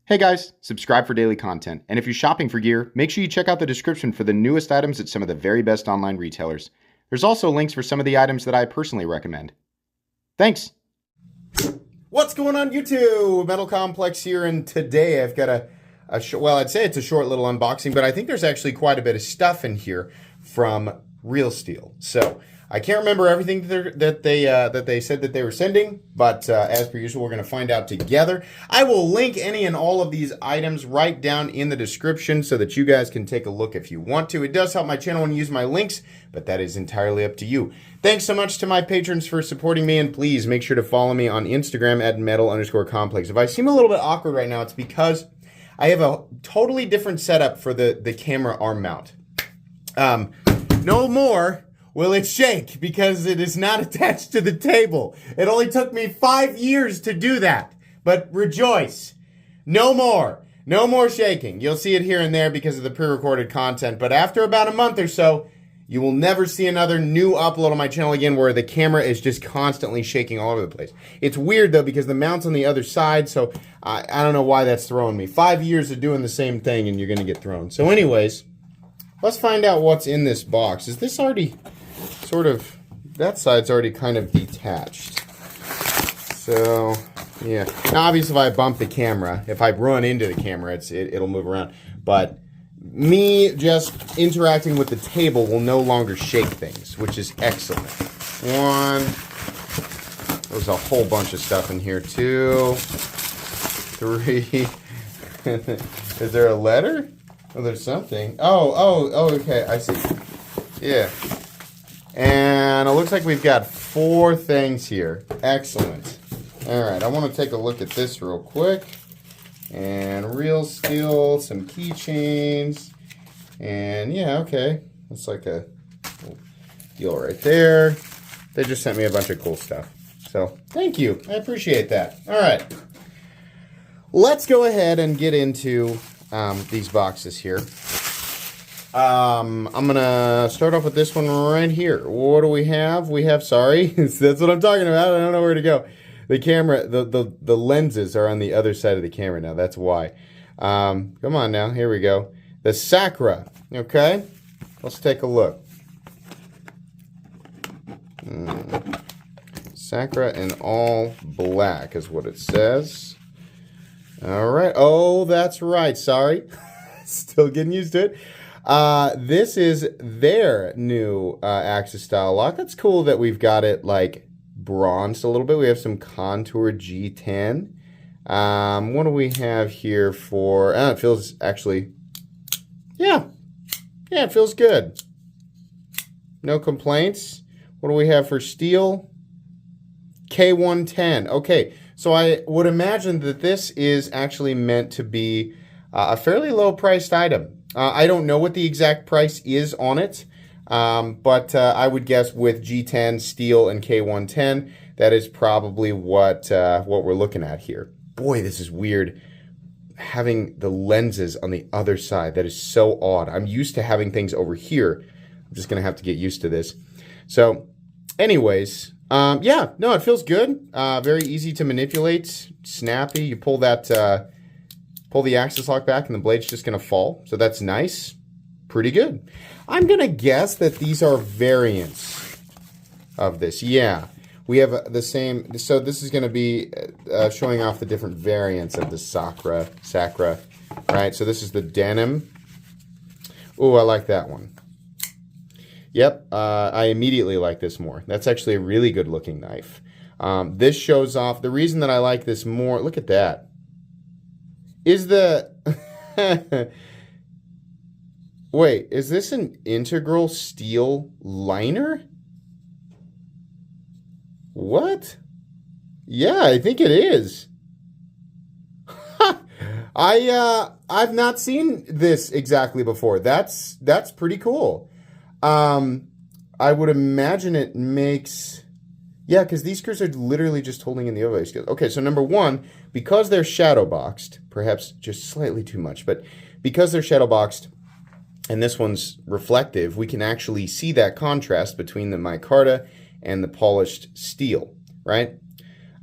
Hey guys, subscribe for daily content. And if you're shopping for gear, make sure you check out the description for the newest items at some of the very best online retailers. There's also links for some of the items that I personally recommend. Thanks! What's going on YouTube? Metal Complex here, and today I've got I'd say it's a short little unboxing, but I think there's actually quite a bit of stuff in here from Real Steel. So I can't remember everything that they said that they were sending, but as per usual, we're going to find out together. I will link any and all of these items right down in the description so that you guys can take a look if you want to. It does help my channel when you use my links, but that is entirely up to you. Thanks so much to my patrons for supporting me, and please make sure to follow me on Instagram at metal_complex. If I seem a little bit awkward right now, it's because I have a totally different setup for the camera arm mount. No more will it shake because it is not attached to the table. It only took me 5 years to do that. But rejoice. No more. No more shaking. You'll see it here and there because of the pre-recorded content. But after about a month or so, you will never see another new upload on my channel again where the camera is just constantly shaking all over the place. It's weird though because the mount's on the other side, so I don't know why that's throwing me. 5 years of doing the same thing and you're going to get thrown. So anyways, let's find out what's in this box. Is this already sort of, that side's already kind of detached. So, yeah. Now, obviously, if I bump the camera, if I run into the camera, it'll move around. But me just interacting with the table will no longer shake things, which is excellent. One. There's a whole bunch of stuff in here. 2, 3. Is there a letter? Oh, there's something. Oh, okay. I see. Yeah. And it looks like we've got 4 things here. Excellent. All right, I want to take a look at this real quick. And Real Steel, some keychains. And yeah, okay. Looks like a deal right there. They just sent me a bunch of cool stuff. So thank you. I appreciate that. All right. Let's go ahead and get into these boxes here. I'm gonna start off with this one right here. What do we have? We have, sorry, that's what I'm talking about. I don't know where to go. The camera, the lenses are on the other side of the camera now. That's why. Come on now. Here we go. The Sacra. Okay. Let's take a look. Sacra in all black is what it says. All right. Oh, that's right. Sorry. Still getting used to it. This is their new Axis style lock. That's cool that we've got it like bronzed a little bit. We have some contour G10. What do we have here for? It feels actually, yeah, it feels good. No complaints. What do we have for steel? K110. Okay, so I would imagine that this is actually meant to be a fairly low priced item. I don't know what the exact price is on it, but I would guess with G10, steel, and K110, that is probably what we're looking at here. Boy, this is weird, having the lenses on the other side. That is so odd. I'm used to having things over here. I'm just going to have to get used to this. So, anyways, yeah, no, it feels good. Very easy to manipulate, snappy. You pull that... pull the axis lock back and the blade's just going to fall. So that's nice. Pretty good. I'm going to guess that these are variants of this. Yeah. We have the same. So this is going to be showing off the different variants of the Sacra. Right? So this is the denim. Oh, I like that one. Yep. I immediately like this more. That's actually a really good looking knife. This shows off. The reason that I like this more, look at that. Is the... Wait, is this an integral steel liner? What? Yeah, I think it is. I've not seen this exactly before. That's pretty cool. I would imagine it makes... Yeah, because these screws are literally just holding in the overlay skills. Okay, so number one, because they're shadow boxed, perhaps just slightly too much, but because they're shadow boxed and this one's reflective, we can actually see that contrast between the micarta and the polished steel, right?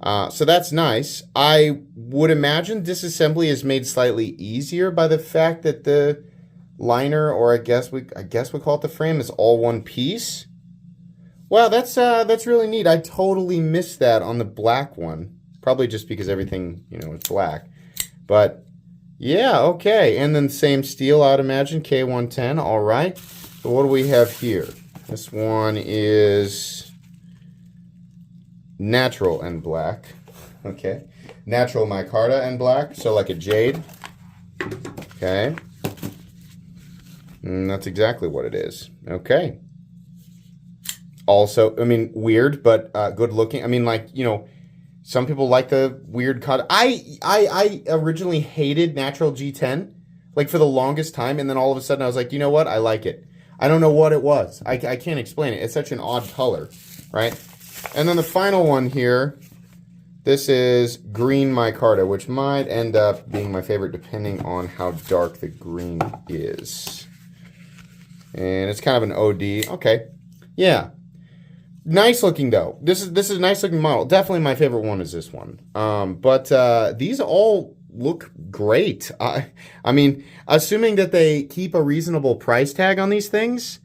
So that's nice. I would imagine disassembly is made slightly easier by the fact that the liner, or I guess we call it the frame, is all one piece. Wow, that's really neat. I totally missed that on the black one. Probably just because everything, is black. But yeah, okay. And then same steel, I'd imagine, K110. All right. So what do we have here? This one is natural and black. Okay. Natural micarta and black, so like a jade. Okay. And that's exactly what it is. Okay. Also, I mean, weird, but good looking. I mean, like, some people like the weird cut. I originally hated natural G10, like for the longest time, and then all of a sudden I was like, you know what? I like it. I don't know what it was. I can't explain it. It's such an odd color, right? And then the final one here, this is green micarta, which might end up being my favorite depending on how dark the green is. And it's kind of an OD. Okay. Yeah. Nice looking though. This is a nice looking model. Definitely my favorite one is this one. But these all look great. I mean, assuming that they keep a reasonable price tag on these things,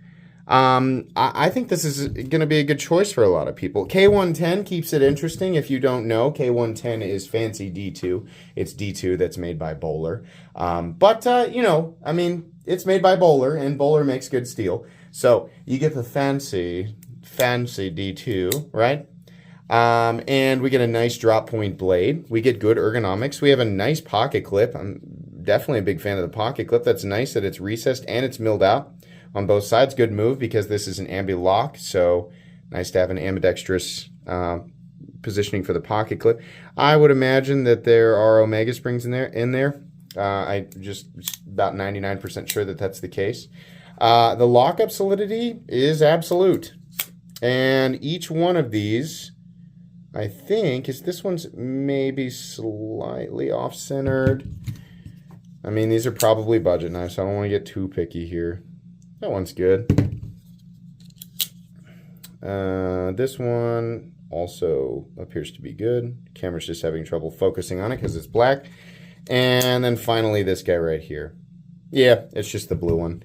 I think this is going to be a good choice for a lot of people. K110 keeps it interesting. If you don't know, K110 is fancy D2. It's D2 that's made by Bowler. I mean, it's made by Bowler, and Bowler makes good steel. So you get the fancy D2, right? And we get a nice drop point blade. We get good ergonomics. We have a nice pocket clip. I'm definitely a big fan of the pocket clip. That's nice that it's recessed and it's milled out on both sides. Good move because this is an ambi-lock, so nice to have an ambidextrous positioning for the pocket clip. I would imagine that there are Omega springs in there. I just about 99% sure that that's the case. The lockup solidity is absolute. And each one of these, I think, this one's maybe slightly off-centered. I mean, these are probably budget knives, so I don't want to get too picky here. That one's good. This one also appears to be good. Camera's just having trouble focusing on it because it's black. And then finally this guy right here. Yeah, it's just the blue one.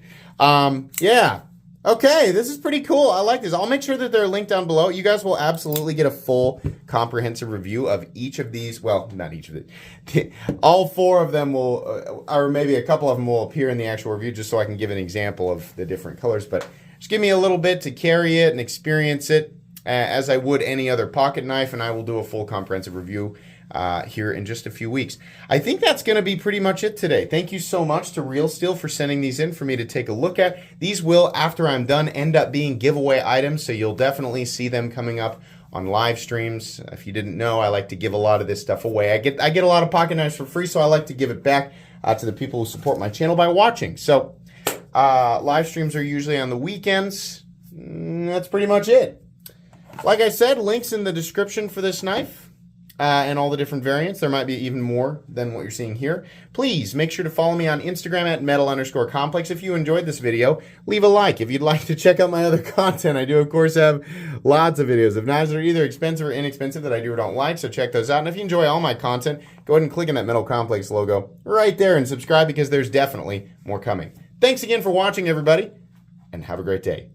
Yeah. Okay, this is pretty cool. I like this. I'll make sure that they're linked down below. You guys will absolutely get a full comprehensive review of each of these. Well, not each of it. All four of them will, or maybe a couple of them will appear in the actual review just so I can give an example of the different colors. But just give me a little bit to carry it and experience it as I would any other pocket knife, and I will do a full comprehensive review here in just a few weeks. I think that's going to be pretty much it today. Thank you so much to Real Steel for sending these in for me to take a look at. These will, after I'm done, end up being giveaway items, so you'll definitely see them coming up on live streams. If you didn't know, I like to give a lot of this stuff away. I get a lot of pocket knives for free, so I like to give it back to the people who support my channel by watching. So live streams are usually on the weekends. That's pretty much it. Like I said, links in the description for this knife. And all the different variants. There might be even more than what you're seeing here. Please make sure to follow me on Instagram at metal_complex. If you enjoyed this video, leave a like. If you'd like to check out my other content, I do, of course, have lots of videos of knives that are either expensive or inexpensive that I do or don't like, so check those out. And if you enjoy all my content, go ahead and click on that Metal Complex logo right there and subscribe because there's definitely more coming. Thanks again for watching, everybody, and have a great day.